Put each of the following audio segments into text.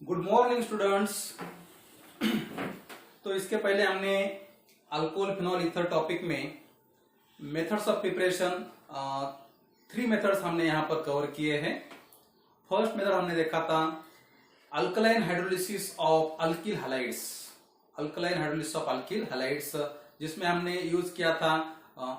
Good morning students. तो इसके पहले हमने अल्कोहल फिनॉल ईथर टॉपिक में मेथड्स ऑफ प्रिपरेशन 3 मेथड्स हमने यहाँ पर कवर किए हैं। फर्स्ट मेथड हमने देखा था alkaline hydrolysis of alkyl halides, alkaline hydrolysis of alkyl halides, जिसमें हमने यूज किया था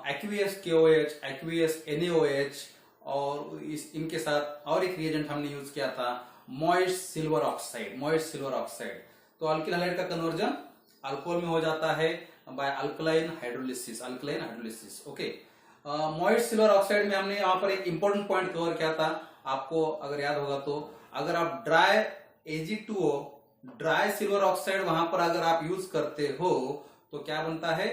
एक्वियस KOH, एक्वियस NaOH और इनके साथ और एक रिएजेंट हमने यूज किया था moist silver oxide, moist silver oxide. तो अल्किल हैलाइड का कन्वर्जन अल्कोहल में हो जाता है by alkaline hydrolysis, alkaline hydrolysis. Okay, moist silver oxide में हमने यहाँ पर एक इंपॉर्टेंट पॉइंट कवर किया था, आपको अगर याद होगा तो अगर आप dry Ag2O, dry silver oxide वहां पर अगर आप यूज करते हो तो क्या बनता है,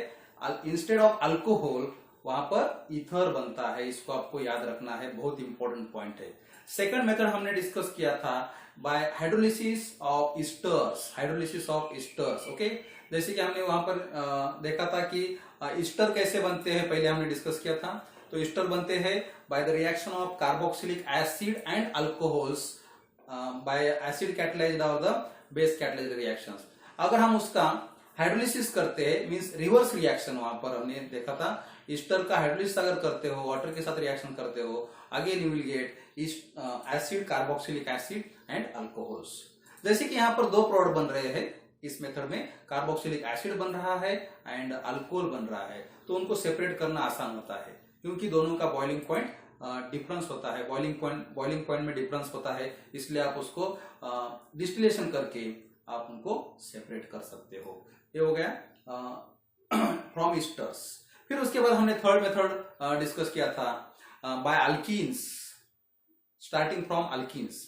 इंस्टेड ऑफ अल्कोहल वहां पर ईथर बनता है। इसको आपको याद रखना है, बहुत इंपॉर्टेंट पॉइंट है। सेकंड मेथड हमने डिस्कस किया था bye hydrolysis of esters, hydrolysis of esters. Okay, जैसे कि हमने वहां पर देखा था कि ईस्टर कैसे बनते हैं, पहले हमने डिस्कस किया था। तो ईस्टर बनते हैं by the reaction of carboxylic acid and alcohols bye acid catalysed और द बेस कैटलाइज्ड रिएक्शंस। अगर हम उसका हाइड्रोलिसिस करते हैं मींस रिवर्स रिएक्शन, वहां पर हमने देखा था ईस्टर का हाइड्रोलिसिस अगर करते हो, वाटर के साथ रिएक्शन करते हो, again you will get acid, carboxylic acid and alcohols. जैसे कि यहाँ पर दो प्रोडक्ट बन रहे हैं इस मेथड में, कार्बोक्सिलिक एसिड बन रहा है एंड अल्कोहल बन रहा है, तो उनको सेपरेट करना आसान होता है क्योंकि दोनों का बॉइलिंग पॉइंट डिफरेंस होता है, बॉइलिंग पॉइंट में डिफरेंस होता है, इसलिए आप उसको डिस्टिलेशन करके आप उनको सेपरेट कर सकते हो। ये हो गया फ्रॉम ईस्टर्स। फिर उसके बाद हमने थर्ड मेथड डिस्कस किया था by alkenes, starting from alkenes.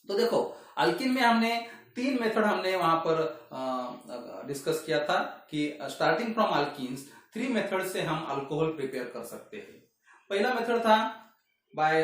तो देखो अल्कीन में हमने 3 मेथड हमने वहां पर डिस्कस किया था कि स्टार्टिंग फ्रॉम अल्कीन्स 3 मेथड से हम अल्कोहल प्रिपेयर कर सकते हैं। पहला मेथड था बाय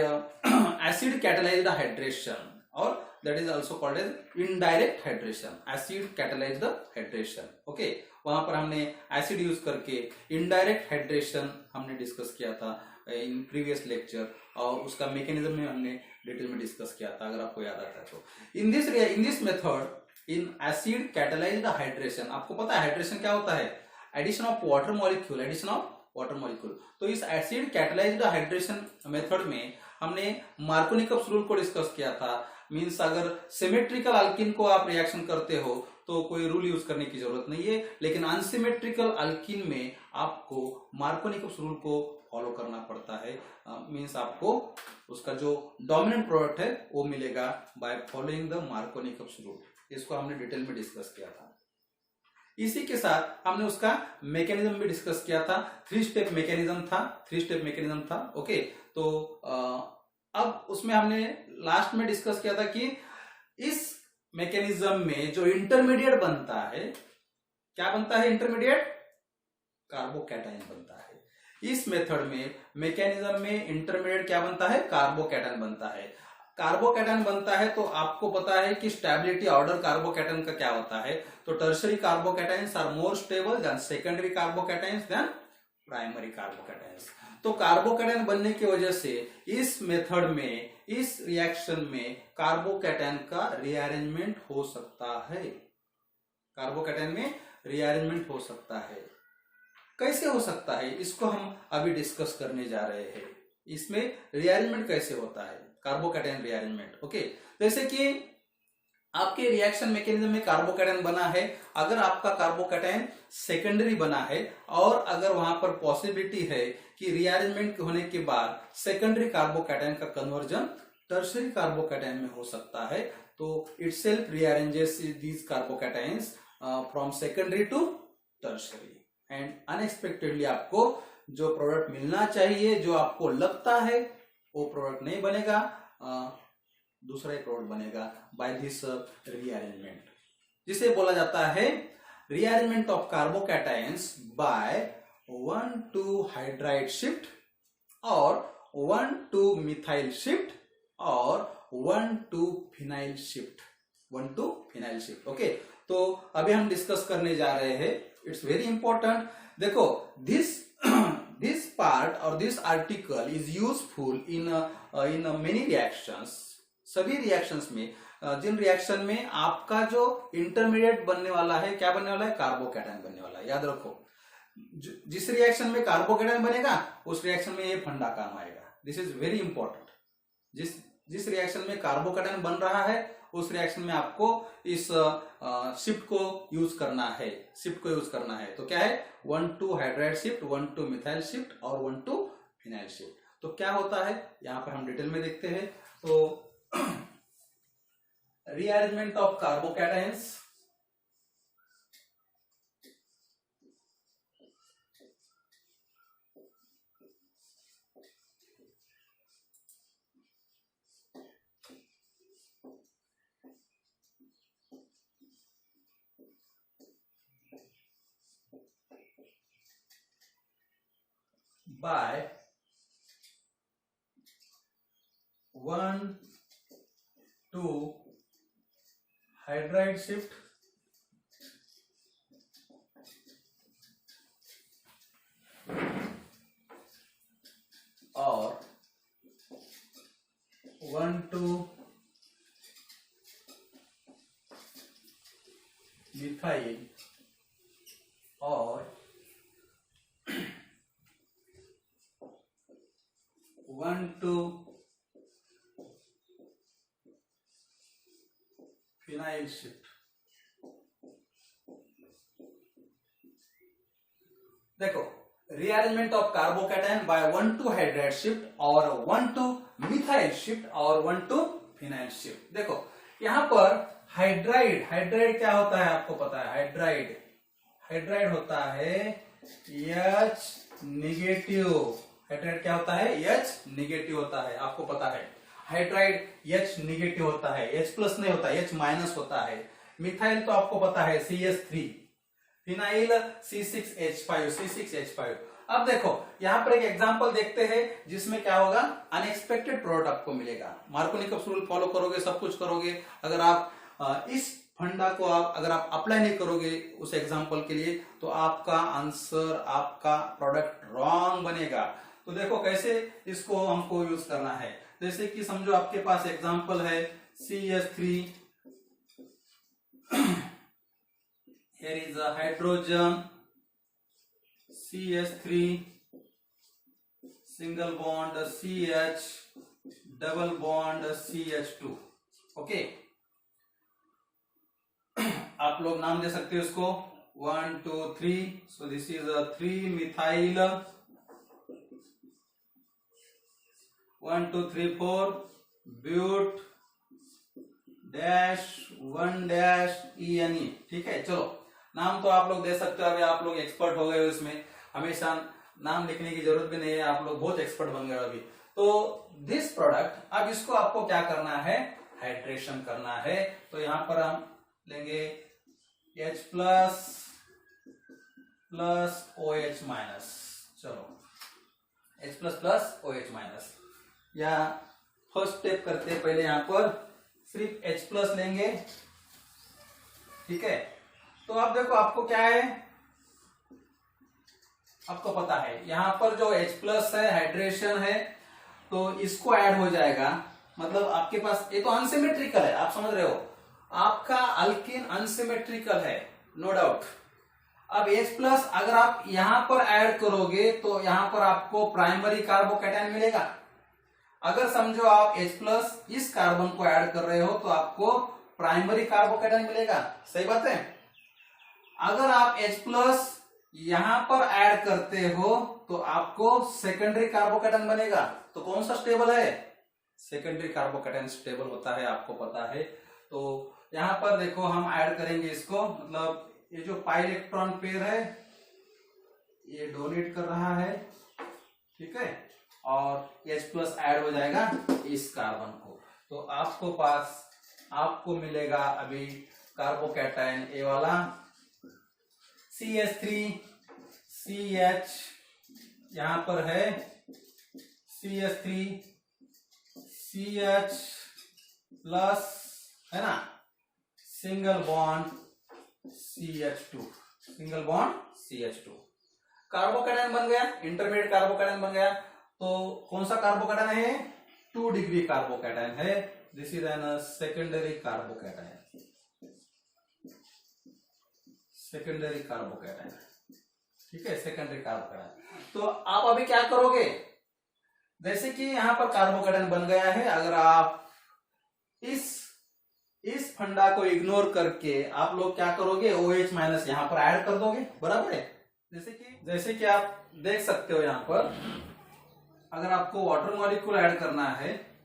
एसिड कैटलाइज्ड हाइड्रेशन और that is also called as indirect hydration, acid catalysed hydration. Okay, वहां पर हमने एसिड यूज करके इनडायरेक्ट हाइड्रेशन हमने डिस्कस किया था इन प्रीवियस लेक्चर और उसका मैकेनिज्म में हमने डिटेल में डिस्कस किया था, अगर आपको याद आता है तो। In this method in acid catalysed hydration, आपको पता है हाइड्रेशन क्या होता है, addition of water molecule, addition of water molecule. तो इस एसिड कैटलाइज्ड हाइड्रेशन मेथड में हमने मार्कोनिकप्स रूल को डिस्कस किया था। मींस अगर सिमेट्रिकल अल्किन को आप रिएक्शन करते हो तो कोई रूल यूज करने की जरूरत नहीं है, लेकिन अनसिमेट्रिकल अल्किन में आपको मार्कोनिकप्स रूल को फॉलो करना पड़ता है। मींस आपको उसका जो डोमिनेंट प्रोडक्ट है वो मिलेगा बाय फॉलोइंग द मार्कोनिकप्स रूल। इसको हमने डिटेल में डिस्कस किया था। इसी के साथ हमने उसका मैकेनिज्म भी डिस्कस किया था, 3 स्टेप मैकेनिज्म था। ओके, तो अब उसमें हमने लास्ट में डिस्कस किया था कि इस मैकेनिज्म में जो इंटरमीडिएट बनता है, क्या बनता है इंटरमीडिएट, कार्बोकैटायन बनता है। इस मेथड में मैकेनिज्म में इंटरमीडिएट क्या बनता है, कार्बोकैटायन बनता है। कार्बोकैटायन बनता है तो आपको पता है कि स्टेबिलिटी ऑर्डर कार्बोकैटायन का क्या होता है, तो tertiary carbocations are more stable than secondary carbocations than primary carbocations. तो कार्बोकैटायन बनने की वजह से इस मेथड में, इस रिएक्शन में कार्बोकैटायन का रीअरेंजमेंट हो सकता है, कार्बोकैटायन में रीअरेंजमेंट हो सकता है। कैसे हो सकता है, इसको हम अभी डिस्कस करने जा रहे हैं। इसमें रीअरेंजमेंट कैसे होता है, कार्बोकैटायन रीअरेंजमेंट। ओके, जैसे कि आपके रिएक्शन मैकेनिज्म में कार्बोकैटायन बना है, अगर आपका कार्बोकैटायन सेकेंडरी बना है और अगर वहां पर पॉसिबिलिटी है कि रीअरेंजमेंट होने के बाद सेकेंडरी कार्बोकैटायन का कन्वर्जन टर्शरी कार्बोकैटायन में हो सकता है, तो itself rearranges these carbocations from secondary to tertiary and unexpectedly आपको जो प्रोडक्ट मिलना चाहिए, जो आपको लगता है वो प्रोडक्ट नहीं बनेगा, दूसरा ही प्रोडक्ट बनेगा बाय दिस रीअरेंजमेंट, जिसे बोला जाता है rearrangement of carbocations by 1,2 hydride shift और 1,2 मिथाइल शिफ्ट और 1,2 phenyl shift, 1,2 phenyl shift. Okay, तो अभी हम डिस्कस करने जा रहे हैं, इट्स वेरी इंपॉर्टेंट। देखो this part or this article is useful in many reactions, सभी रिएक्शंस में जिन रिएक्शन में आपका जो इंटरमीडिएट बनने वाला है, क्या बनने वाला है, कार्बोकैटायन बनने वाला है। याद रखो, जिस रिएक्शन में कार्बोकैटायन बनेगा उस रिएक्शन में ये फंडा काम आएगा। This is very important. जिस रिएक्शन में कार्बोकैटायन बन रहा है उस रिएक्शन में आपको इस शिफ्ट को यूज करना है, तो क्या है, 1,2 हाइड्राइड शिफ्ट, 1,2 मिथाइल शिफ्ट और 1,2 फिनाइल शिफ्ट। तो क्या होता है यहां पर हम डिटेल में देखते हैं। तो rearrangement of carbocations, by 1,2 hydride shift और 1,2 मिथाइल और 1,2 फिनाइल शिफ्ट। देखो, rearrangement of carbocation by 1,2 hydride shift और 1,2 मिथाइल शिफ्ट और 1,2 फिनाइल शिफ्ट। देखो यहां पर हाइड्राइड क्या होता है आपको पता है। हाइड्राइड होता है H निगेटिव। हाइड्राइड क्या होता है, H निगेटिव होता है, आपको पता है। हाइड्राइड H निगेटिव होता है, H प्लस नहीं होता, H माइनस होता है। मिथाइल तो आपको पता है CH3, फिनाइल C6H5। अब देखो यहां पर एक एग्जांपल देखते हैं जिसमें क्या होगा, अनएक्सपेक्टेड प्रोडक्ट आपको मिलेगा। मार्कोनिकस रूल फॉलो करोगे, सब कुछ करोगे, अगर आप इस फंडा को अगर आप अप्लाई नहीं करोगे उस एग्जांपल के लिए तो आपका आंसर, आपका प्रोडक्ट रॉन्ग बनेगा। तो देखो कैसे इसको हमको यूज करना है। जैसे कि समझो आपके पास एग्जांपल है CH3, here is a hydrogen, CH3 single bond CH, double bond CH2। Okay, आप लोग नाम दे सकते हो इसको 1, 2, 3। So this is 3 methyl, 1, 2, 3, 4 but dash 1 dash ENE। ठीक है, चलो नाम तो आप लोग दे सकते हो। अभी आप लोग एक्सपर्ट हो गए हो इसमें, हमेशा नाम लिखने की जरूरत भी नहीं है, आप लोग बहुत एक्सपर्ट बन गए अभी। तो दिस प्रोडक्ट, अब इसको आपको क्या करना है, हाइड्रेशन करना है। तो यहां पर हम लेंगे H plus plus OH minus. चलो H plus plus OH minus, या फर्स्ट स्टेप करते हैं। पहले यहां पर सिर्फ H प्लस लेंगे, ठीक है। तो अब देखो आपको क्या है, आपको पता है यहां पर जो H प्लस है हाइड्रेशन है, तो इसको ऐड हो जाएगा। मतलब आपके पास ये तो अनसिमेट्रिकल है, आप समझ रहे हो, आपका अल्कीन अनसिमेट्रिकल है, नो डाउट। अब H प्लस अगर आप यहां पर ऐड करोगे तो यहां पर आपको प्राइमरी कार्बोकैटायन मिलेगा। अगर समझो आप H प्लस इस कार्बन को ऐड कर रहे हो तो आपको प्राइमरी कार्बोकैटायन मिलेगा, सही बात है। अगर आप H प्लस यहां पर ऐड करते हो तो आपको सेकेंडरी कार्बोकैटायन बनेगा। तो कौन सा स्टेबल है, सेकेंडरी कार्बोकैटायन स्टेबल होता है, आपको पता है। तो यहां पर देखो हम ऐड करेंगे इसको, मतलब ये जो पाई इलेक्ट्रॉन पेयर है ये डोनेट कर रहा है, ठीक है, और H प्लस ऐड हो जाएगा इस कार्बन को। तो आपको मिलेगा अभी कार्बोकैटायन ए वाला CH3CH, यहां पर है CH3CH प्लस, है ना, single bond CH2, single bond CH2। Carbocation बन गया, इंटरमीडिएट कार्बोकैटायन बन गया। तो कौन सा कार्बोकैटायन है, 2 डिग्री कार्बोकैटायन है, this is an secondary carbocation, secondary carbocation, ठीक है, सेकेंडरी कार्बोकैटायन। तो आप अभी क्या करोगे, जैसे कि यहां पर कार्बोकैटायन बन गया है, अगर आप इस फंडा को इग्नोर करके आप लोग क्या करोगे, OH माइनस यहां पर ऐड कर दोगे, बराबर है। जैसे कि आप देख सकते हो यहां पर, अगर आपको वाटर मॉलिक्यूल ऐड करना है,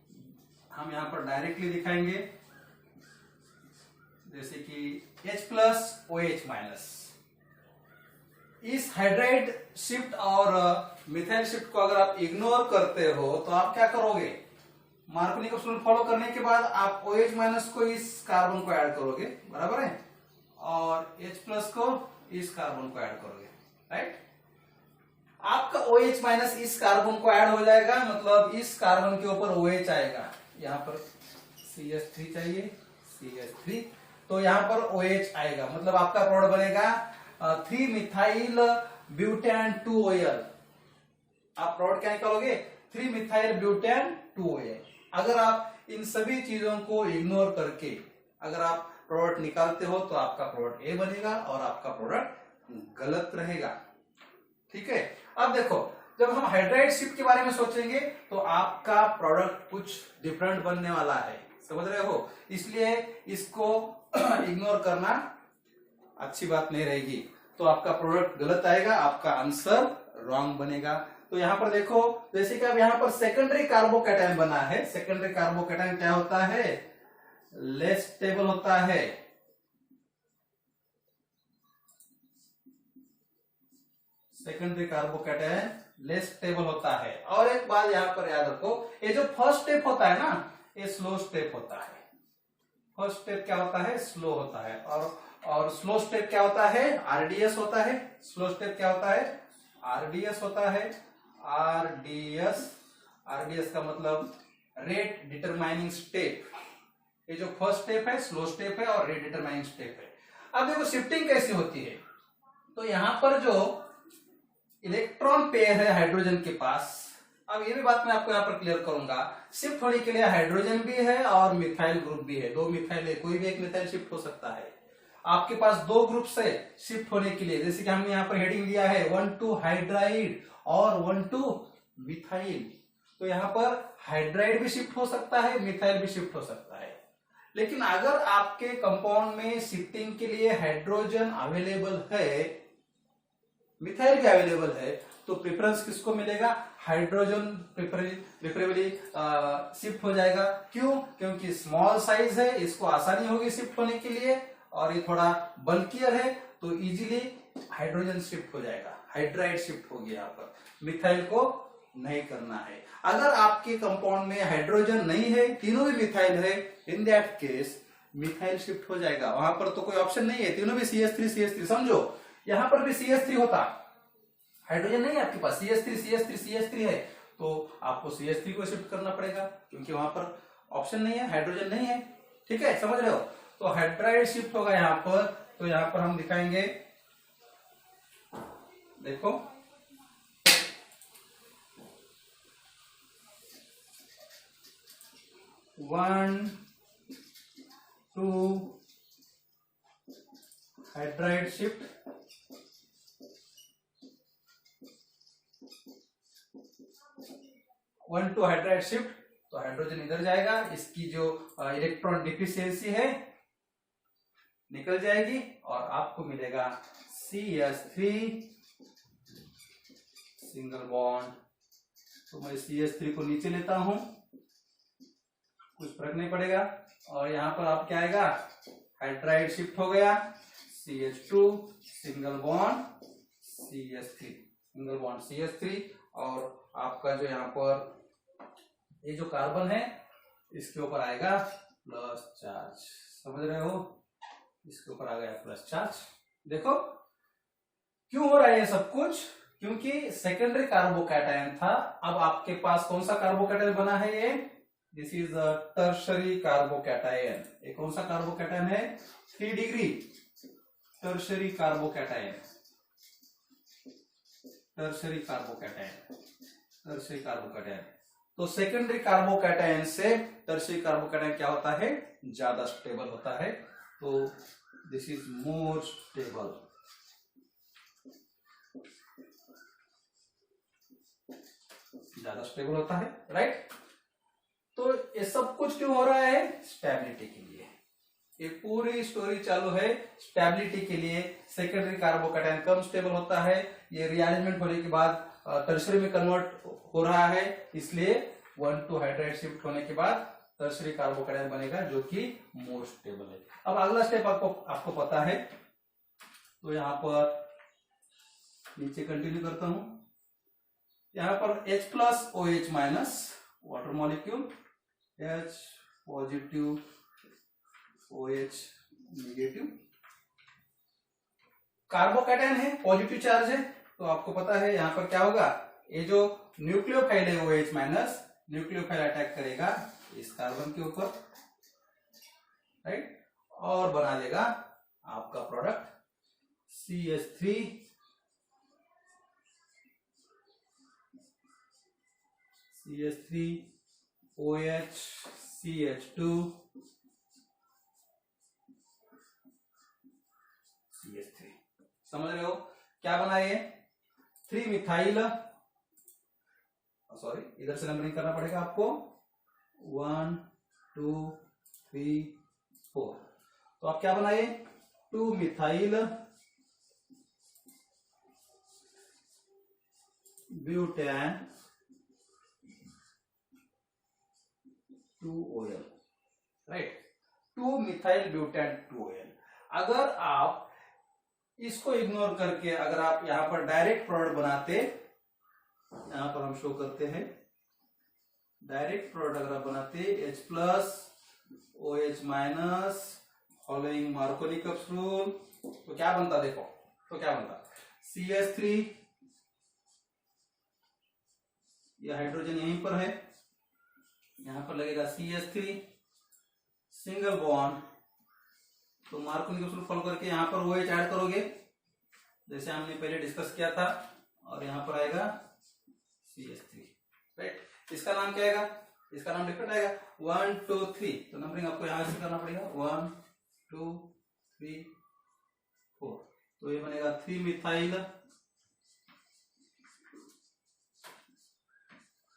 हम यहां पर डायरेक्टली दिखाएंगे, जैसे कि H प्लस OH माइनस। इस हाइड्राइड शिफ्ट और मिथाइल शिफ्ट को अगर आप इग्नोर करते हो तो आप क्या करोगे, मार्कोनी का रूल फॉलो करने के बाद आप OH माइनस को इस कार्बन को ऐड करोगे, बराबर है, और H प्लस को इस कार्बन को ऐड करोगे, राइट। आपका OH माइनस इस कार्बन को ऐड हो जाएगा, मतलब इस कार्बन के ऊपर OH आएगा, यहाँ पर CH3 चाहिए, CH3, तो यहाँ पर OH आएगा, मतलब आपका प्रोडक्ट बनेगा 3 मिथाइल ब्यूटेन 2OL। आप प्रोडक्ट क्या निकालोगे, 3 मिथाइल ब्यूटेन 2OL। अगर आप इन सभी चीजों को इग्नोर करके अगर आप प्रोडक्ट निकालते हो तो आपका प्रोडक्ट ए बनेगा और आपका प्रोडक्ट गलत रहेगा, ठीक है। अब देखो, जब हम हाइड्राइड शिफ्ट के बारे में सोचेंगे तो आपका प्रोडक्ट कुछ डिफरेंट बनने वाला है, समझ रहे हो, इसलिए इसको इग्नोर करना अच्छी बात नहीं रहेगी, तो आपका प्रोडक्ट गलत आएगा, आपका आंसर रॉन्ग बनेगा। तो यहां पर देखो, जैसे कि अब यहां पर सेकेंडरी कार्बोकैटायन बना है, सेकेंडरी कार्बोकैटायन क्या होता है, लेस स्टेबल होता है, सेकेंडरी कार्बोकैटायन लेस स्टेबल होता है। और एक बात यहां पर याद रखो, ये जो फर्स्ट स्टेप होता है ना, ये स्लो स्टेप होता है। फर्स्ट स्टेप क्या होता है, स्लो होता है, और स्लो स्टेप क्या होता है, आरडीएस होता है। स्लो स्टेप क्या होता है, आरडीएस होता है। आरडीएस का मतलब रेट डिटरमाइनिंग स्टेप। ये जो फर्स्ट स्टेप है स्लो स्टेप है और रेट डिटरमाइनिंग स्टेप है। अब देखो शिफ्टिंग कैसी होती है, तो यहां पर जो इलेक्ट्रॉन पेयर है हाइड्रोजन के पास, अब ये भी बात मैं आपको यहाँ पर क्लियर करूंगा, शिफ्ट होने के लिए हाइड्रोजन भी है और मिथाइल ग्रुप भी है, 2 मिथाइल है, कोई भी एक मिथाइल शिफ्ट हो सकता है। आपके पास 2 ग्रुप है शिफ्ट होने के लिए, जैसे कि हमने यहाँ पर हेडिंग दिया है 1,2 हाइड्राइड और 1,2 मिथाइल, तो यहाँ पर हाइड्राइड भी शिफ्ट हो सकता है, मिथाइल भी शिफ्ट हो सकता है। लेकिन अगर आपके कंपाउंड में शिफ्टिंग के लिए हाइड्रोजन अवेलेबल है, मिथाइल भी अवेलेबल है, तो प्रेफरेंस किसको मिलेगा, हाइड्रोजन प्रेफरेबली शिफ्ट हो जाएगा। क्यों, क्योंकि स्मॉल साइज है, इसको आसानी होगी शिफ्ट होने के लिए, और ये थोड़ा बल्कियर है तो इजीली हाइड्रोजन शिफ्ट हो जाएगा, हाइड्राइड शिफ्ट होगी। यहाँ पर मिथाइल को नहीं करना है। अगर आपके कंपाउंड में हाइड्रोजन नहीं है, तीनों भी मिथाइल है, in that case methyl shift हो जाएगा। वहां पर तो कोई ऑप्शन नहीं है, तीनों भी CH3 समझो, यहां पर भी CH3 होता, हाइड्रोजन नहीं है आपके पास, CH3 है, तो आपको CH3 को शिफ्ट करना पड़ेगा, क्योंकि वहां पर ऑप्शन नहीं है, हाइड्रोजन नहीं है, ठीक है, समझ रहे हो। तो हाइड्राइड शिफ्ट होगा यहां पर, तो यहां पर हम दिखाएंगे, देखो 1, 2 हाइड्राइड शिफ्ट, 1, 2 हाइड्राइड शिफ्ट, तो हाइड्रोजन इधर जाएगा, इसकी जो इलेक्ट्रॉन डिफिशियंसी है निकल जाएगी और आपको मिलेगा CH3 सिंगल बॉन्ड। तो मैं CH3 को नीचे लेता हूं, कुछ फर्क नहीं पड़ेगा, और यहां पर आप क्या आएगा, हाइड्राइड शिफ्ट हो गया, CH2 single bond CH3 single bond CH3, और आपका जो यहाँ पर ये जो कार्बन है इसके ऊपर आएगा प्लस चार्ज, समझ रहे हो, इसके ऊपर आ गया प्लस चार्ज। देखो क्यों हो रहा है ये सब कुछ, क्योंकि सेकेंडरी कार्बोकैटायन था, अब आपके पास कौन सा कार्बोकैटायन बना है, ये this is a tertiary carbocation. ये कौन सा कार्बोकैटायन है, 3 degree tertiary carbocation, tertiary carbocation. तो सेकेंडरी कार्बोकैटायन से टर्शियरी कार्बोकैटायन क्या होता है, ज्यादा स्टेबल होता है। तो दिस इज मोर स्टेबल। ज्यादा स्टेबल होता है, राइट। तो ये सब कुछ क्यों हो रहा है, स्टेबिलिटी के लिए। ये पूरी स्टोरी चालू है स्टेबिलिटी के लिए। सेकेंडरी कार्बोकैटायन कम स्टेबल होता है, ये रीअरेंजमेंट होने के बाद टर्शियरी में कन्वर्ट हो रहा है, इसलिए 1,2 हाइड्राइड शिफ्ट होने के बाद टर्शियरी कार्बोकैटायन बनेगा जो कि मोर स्टेबल है। अब अगला स्टेप आपको पता है, तो यहां पर नीचे कंटिन्यू करता हूं। यहां पर H plus OH minus water molecule, H positive OH negative, carbocation है, पॉजिटिव चार्ज है, तो आपको पता है यहां पर क्या होगा, ये जो न्यूक्लियोफाइल है OH माइनस, न्यूक्लियोफाइल अटैक करेगा इस कार्बन के ऊपर, राइट, और बना देगा आपका product CH3 OH CH2 CH3। समझ रहे हो क्या बना ये, 3 मिथाइल, सॉरी इधर से नंबरिंग करना पड़ेगा आपको, 1 2 3 4। तो आप क्या बनाए, 2 methyl butane 2OL, right, 2 methyl butane 2OL। अगर आप इसको इग्नोर करके अगर आप यहां पर डायरेक्ट प्रोडक्ट बनाते, यहां पर हम शो करते हैं डायरेक्ट प्रोडक्ट अगर आप बनाते H plus OH minus following Markovnikov-cups rule, तो क्या बनता, देखो तो क्या बनता, CH3, यह हाइड्रोजन यहीं पर है, यहां पर लगेगा CH3 सिंगल बॉन्ड, तो मार्कोनी-कप्स रूल फॉलो करके यहां पर OH ऐड करोगे जैसे हमने पहले डिस्कस किया था, और यहां पर आएगा CH3, राइट। इसका नाम क्या आएगा, इसका नाम डिफरेंट आएगा, 1 2 3, तो नंबरिंग आपको यहां से करना पड़ेगा, 1 2 3 4, तो ये बनेगा 3 methyl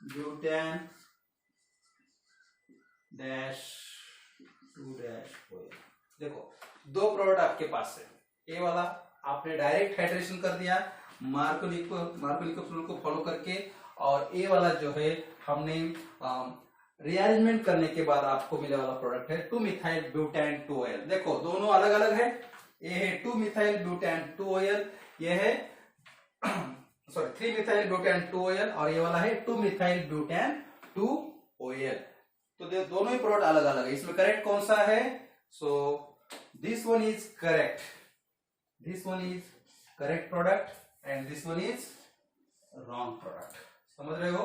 butane dash 2 dash OL। देखो दो प्रोडक्ट आपके पास है, ए वाला आपने डायरेक्ट हाइड्रेशन कर दिया मार्कोनी-कप्स रूल को फॉलो करके, और ए वाला जो है हमने रीअरेंजमेंट करने के बाद आपको मिलने वाला प्रोडक्ट है 2 मिथाइल ब्यूटेन 2OL। देखो दोनों अलग अलग है, ये है 2 मिथाइल ब्यूटेन 2OL, ये है सॉरी 3 मिथाइल ब्यूटेन 2OL, और ये वाला है 2 मिथाइल ब्यूटेन 2OL। तो दोनों ही प्रोडक्ट अलग अलग है, इसमें करेक्ट कौन सा है, so this one is correct, this one is correct product and this one is wrong product. समझ रहे हो,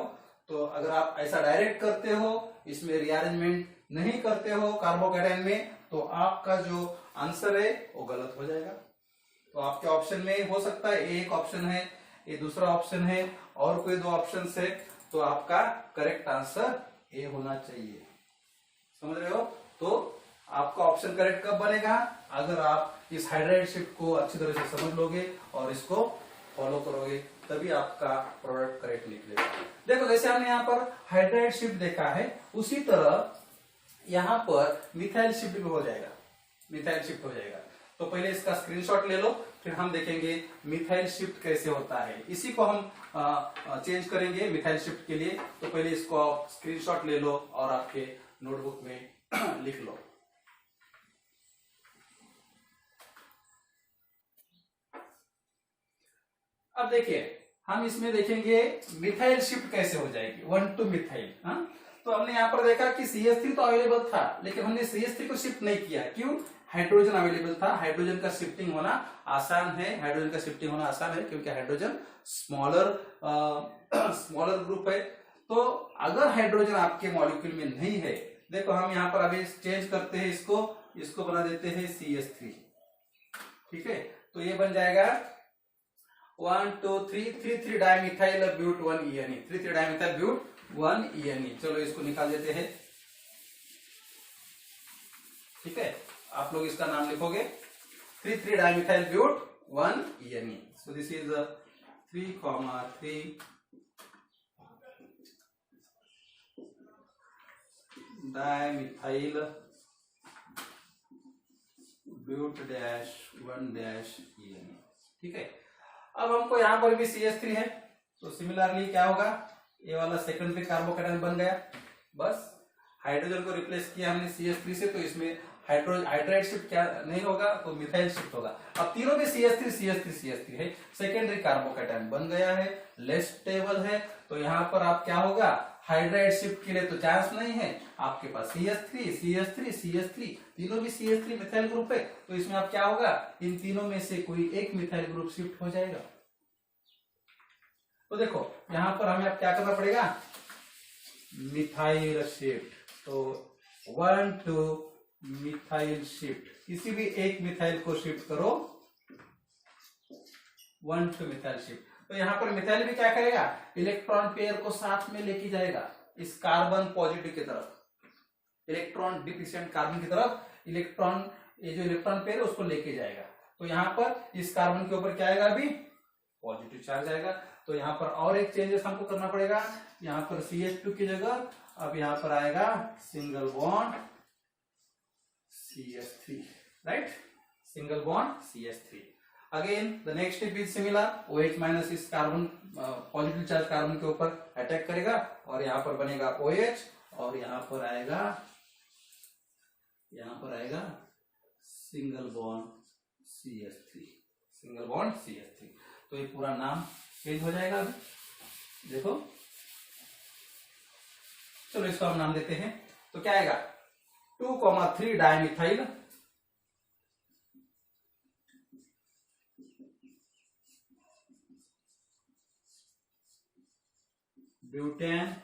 तो अगर आप ऐसा डायरेक्ट करते हो, इसमें रीअरेंजमेंट नहीं करते हो कार्बोकैटायन में, तो आपका जो आंसर है वो गलत हो जाएगा। तो आपके ऑप्शन में हो सकता है एक ऑप्शन है, ये दूसरा ऑप्शन है, और कोई 2 ऑप्शन है, तो आपका करेक्ट आंसर ए होना चाहिए। समझ रहे हो, तो आपका ऑप्शन करेक्ट कब बनेगा, अगर आप इस हाइड्राइड शिफ्ट को अच्छी तरह से समझ लोगे और इसको फॉलो करोगे, तभी आपका प्रोडक्ट करेक्ट निकलेगा। देखो जैसे हमने यहाँ पर हाइड्राइड शिफ्ट देखा है, उसी तरह यहाँ पर मिथाइल शिफ्ट भी हो जाएगा, मिथाइल शिफ्ट हो जाएगा। तो पहले इसका स्क्रीनशॉट ले लो, फिर हम देखेंगे मिथाइल शिफ्ट कैसे होता है, इसी को हम चेंज करेंगे मिथाइल शिफ्ट के लिए। तो पहले इसको आप स्क्रीनशॉट ले लो और आपके नोटबुक में लिख लो। अब देखिए हम इसमें देखेंगे मिथाइल शिफ्ट कैसे हो जाएगी, 1 to मिथाइल। तो हमने यहाँ पर देखा कि CH3 तो अवेलेबल था, लेकिन हमने CH3 को शिफ्ट नहीं किया, क्यों, हाइड्रोजन अवेलेबल था। हाइड्रोजन का शिफ्टिंग होना आसान है, हाइड्रोजन का शिफ्टिंग होना आसान है क्योंकि हाइड्रोजन स्मॉलर ग्रुप है। तो अगर हाइड्रोजन आपके मॉलिक्यूल में नहीं है, देखो हम यहाँ पर अभी चेंज करते हैं, इसको बना देते हैं CH3, ठीक है। तो ये बन जाएगा 1 2 3 3 3 dimethyl but 1 ENE, 3 3 dimethyl but 1 ENE। चलो इसको निकाल देते हैं। ठीक है, आप लोग इसका नाम लिखोगे 3,3 dimethyl but 1 ENE। So this is 3,3 dimethyl but dash 1 dash ENE। ठीक है, अब हमको यहां पर भी CH3 है, तो सिमिलरली क्या होगा, ये वाला सेकेंडरी कार्बोकैटायन बन गया। बस हाइड्रोजन को रिप्लेस किया हमने CH3 से, तो इसमें हाइड्राइड शिफ्ट क्या नहीं होगा, तो मिथाइल शिफ्ट होगा। अब तीनों में CH3 है, सेकेंडरी कार्बोकैटायन बन गया है, लेस स्टेबल है, तो यहाँ पर आप क्या होगा, हाइड्राइड शिफ्ट के लिए तो चांस नहीं है। आपके पास CH3 तीनों भी CH3 मिथाइल ग्रुप है, तो इसमें आप क्या होगा, इन तीनों में से कोई एक मिथाइल ग्रुप शिफ्ट हो जाएगा। तो देखो यहां पर हमें अब क्या करना पड़ेगा, मिथाइल शिफ्ट। तो 1 to मिथाइल शिफ्ट, किसी भी एक मिथाइल को शिफ्ट करो, 1 to मिथाइल शिफ्ट। तो यहां पर मिथाइल भी क्या करेगा, इलेक्ट्रॉन पेयर को साथ में लेके जाएगा इस कार्बन पॉजिटिव की तरफ, इलेक्ट्रॉन डिफिशिएंट कार्बन की तरफ इलेक्ट्रॉन, ये जो इलेक्ट्रॉन पेयर है उसको लेके जाएगा। तो यहाँ पर इस कार्बन के ऊपर क्या आएगा, अभी पॉजिटिव चार्ज आएगा। तो यहाँ पर और एक चेंजेस हमको करना पड़ेगा, यहाँ पर CH2 की जगह अब यहाँ पर आएगा single bond CH3, right, single bond CH3। Again the next step is similar, OH minus इस कार्बन पॉजिटिव चार्ज कार्बन के ऊपर अटैक करेगा और यहाँ पर बनेगा OH, और यहाँ पर आएगा single bond CH3, single bond CH3। तो ये पूरा नाम चेंज हो जाएगा। अभी देखो, चलो इसको हम नाम देते हैं, तो क्या आएगा, 2,3 dimethyl butane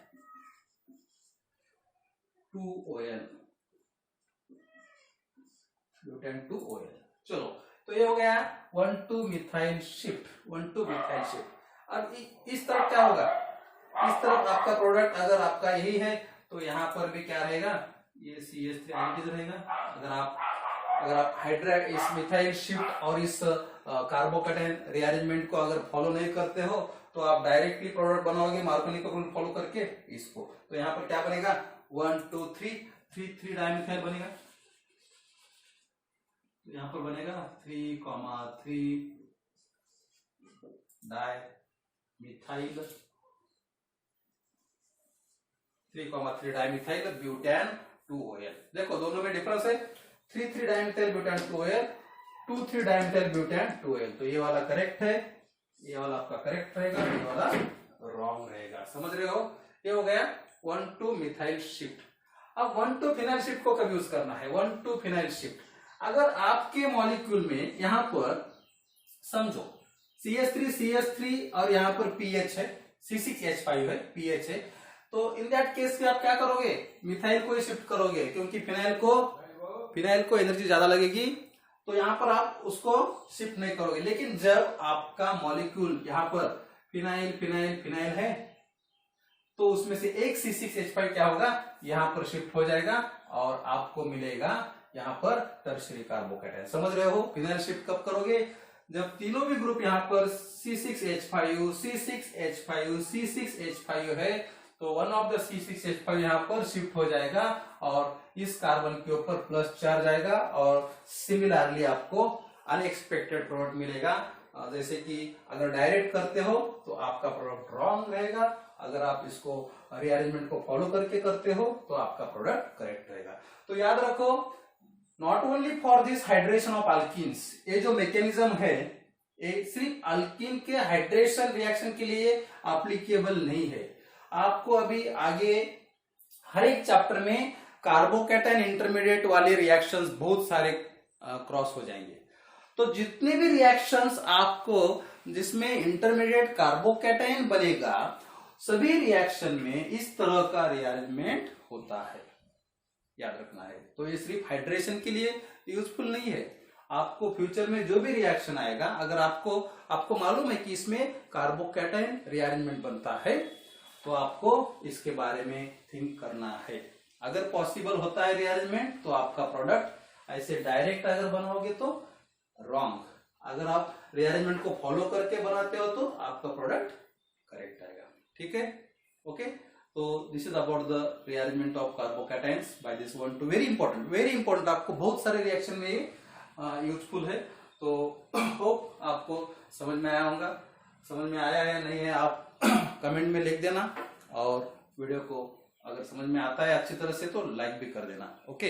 2OL, butane 2OL। चलो, तो ये हो गया 1 to methyl shift, 1 to methyl shift. अब इस तरफ क्या होगा, इस तरफ आपका प्रोडक्ट अगर आपका यही है, तो यहाँ पर भी क्या रहेगा, ये CH3 एडिटिव रहेगा। अगर आप हाइड्राइड इस मिथाइल शिफ्ट और इस कार्बोकैटायन रीअरेंजमेंट को अगर फॉलो नहीं करते हो, तो आप डायरेक्टली प्रोडक्ट बनाओगे मार्कोनी का रूल फॉलो करके इसको। तो यहाँ पर क्या बनेगा, 1 2 3 3 डाइमिथाइल बनेगा। तो यहाँ पर बनेगा 3,3 डाइमिथाइल 3,3 डाइमिथाइल ब्यूटेन 2OL। देखो दोनों में डिफरेंस है, 3,3 dimethyl butane 2OL, 2,3 dimethyl butane 2OL। तो ये वाला करेक्ट है, ये वाला आपका करेक्ट रहेगा, ये वाला रॉन्ग रहेगा। समझ रहे हो, ये हो गया 1 to मिथाइल शिफ्ट। अब 1 to फिनाइल शिफ्ट को कब यूज करना है, 1 to फिनाइल शिफ्ट। अगर आपके मॉलिक्यूल में यहां पर समझो CH3 और यहां पर PH है, C6H5 है, PH है, तो इन दैट केस में आप क्या करोगे, मिथाइल को शिफ्ट करोगे, क्योंकि फिनाइल को एनर्जी ज्यादा लगेगी, तो यहां पर आप उसको शिफ्ट नहीं करोगे। लेकिन जब आपका मॉलिक्यूल यहां पर फिनाइल है, तो उसमें से एक C6H5 क्या होगा, यहां पर शिफ्ट हो जाएगा और आपको मिलेगा यहां पर टर्शियरी कार्बोकैटायन। समझ रहे हो, फिनाइल शिफ्ट कब करोगे, जब तीनों भी ग्रुप यहां पर C6H5 है, तो वन ऑफ द C6H5 यहां पर शिफ्ट हो जाएगा और इस कार्बन के ऊपर प्लस चार्ज आएगा और सिमिलरली आपको अनएक्सपेक्टेड प्रोडक्ट मिलेगा। जैसे कि अगर डायरेक्ट करते हो तो आपका प्रोडक्ट रॉन्ग रहेगा, अगर आप इसको रीअरेंजमेंट को फॉलो करके करते हो तो आपका प्रोडक्ट करेक्ट रहेगा। तो याद रखो, not only for this hydration of alkenes, ये जो मैकेनिज्म है ये सिर्फ अल्कीन के हाइड्रेशन रिएक्शन के लिए एप्लीकेबल नहीं है। आपको अभी आगे हर एक चैप्टर में कार्बोकैटायन इंटरमीडिएट वाले रिएक्शंस बहुत सारे क्रॉस हो जाएंगे। तो जितने भी रिएक्शंस आपको जिसमें इंटरमीडिएट कार्बोकैटायन बनेगा, सभी रिएक्शन में इस तरह का रीअरेंजमेंट होता है, याद रखना है। तो ये सिर्फ हाइड्रेशन के लिए यूजफुल नहीं है, आपको फ्यूचर में जो भी रिएक्शन आएगा, अगर आपको मालूम है कि इसमें कार्बोकैटायन रीअरेंजमेंट बनता है, तो आपको इसके बारे में थिंक करना है। अगर पॉसिबल होता है रीअरेंजमेंट तो आपका प्रोडक्ट ऐसे डायरेक्ट अगर बनाओगे तो रॉन्ग, अगर आप रीअरेंजमेंट को फॉलो करके बनाते हो तो आपका प्रोडक्ट करेक्ट आएगा। ठीक है, ओके। तो this is about the rearrangement of carbocations by this one two very important, आपको बहुत सारे रिएक्शन में ये यूजफुल है। तो होप आपको समझ में आया होगा, समझ में आया है नहीं है आप कमेंट में लिख देना, और वीडियो को अगर समझ में आता है अच्छी तरह से तो लाइक भी कर देना। ओके।